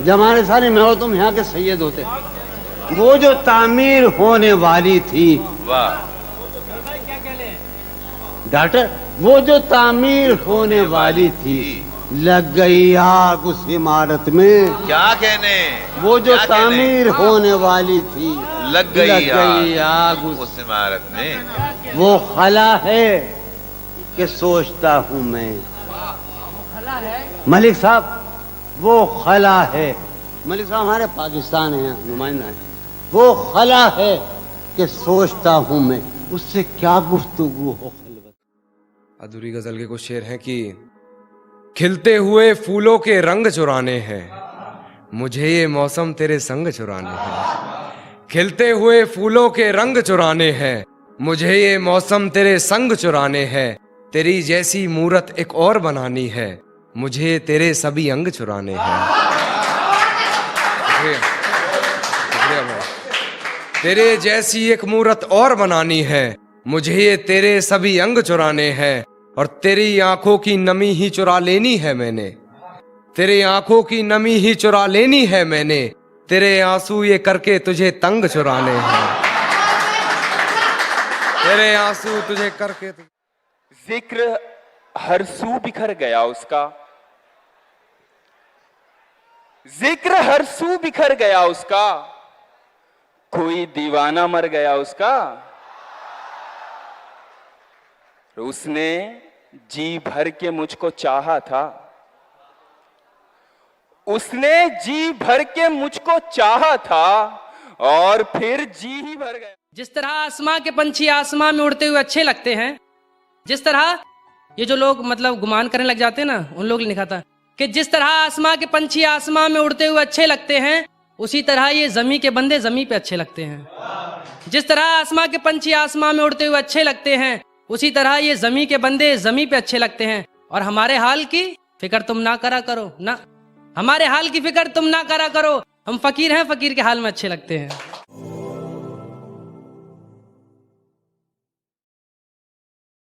जमाने सारे मैं और तुम यहाँ के सैयद होते। वो जो तामीर होने वाली थी, वाह डॉक्टर, वो जो तामीर होने वाली थी, लग गई आग उस इमारत में। क्या कहने, वो जो तामीर होने वाली थी, लग गई आग उस इमारत में। वो खला है कि सोचता हूँ मैं। मलिक साहब, वो खला है। मलिक साहब हमारे पाकिस्तान है, नुमाइंदा है। वो खला है कि सोचता हूँ मैं, उससे क्या गुफ्तगू हो। अधूरी गजल के कुछ शेर हैं कि खिलते हुए फूलों के रंग चुराने हैं, मुझे ये मौसम तेरे संग चुराने हैं। खिलते हुए फूलों के रंग चुराने हैं, मुझे ये मौसम तेरे संग चुराने हैं। तेरी जैसी मूरत एक और बनानी है, मुझे तेरे सभी अंग चुराने हैं। शुक्रिया, शुक्रिया भाई। तेरे जैसी एक मूरत और बनानी है, मुझे ये तेरे सभी अंग चुराने हैं। और तेरी आंखों की नमी ही चुरा लेनी है मैंने, तेरी आंखों की नमी ही चुरा लेनी है मैंने। तेरे आंसू ये करके तुझे तंग चुराने हैं, तेरे आंसू तुझे करके जिक्र हर सू बिखर गया उसका, जिक्र हर सू बिखर गया उसका, कोई दीवाना मर गया उसका। उसने जी भर के मुझको चाहा था, उसने जी भर के मुझको चाहा था और फिर जी ही भर गया। जिस तरह आसमां के पंछी आसमां में उड़ते हुए अच्छे लगते हैं, जिस तरह ये जो लोग मतलब गुमान करने लग जाते हैं ना, उन लोग ने लिखा था कि जिस तरह आसमां के पंछी आसमां में उड़ते हुए अच्छे लगते हैं, उसी तरह ये जमी के बंदे जमी पे अच्छे लगते हैं। जिस तरह आसमां के पंछी आसमां में उड़ते हुए अच्छे लगते हैं, उसी तरह ये जमी के बंदे जमी पे अच्छे लगते हैं। और हमारे हाल की फिक्र तुम ना करा करो ना, हमारे हाल की फिक्र तुम ना करा करो, हम फकीर हैं, फकीर के हाल में अच्छे लगते हैं।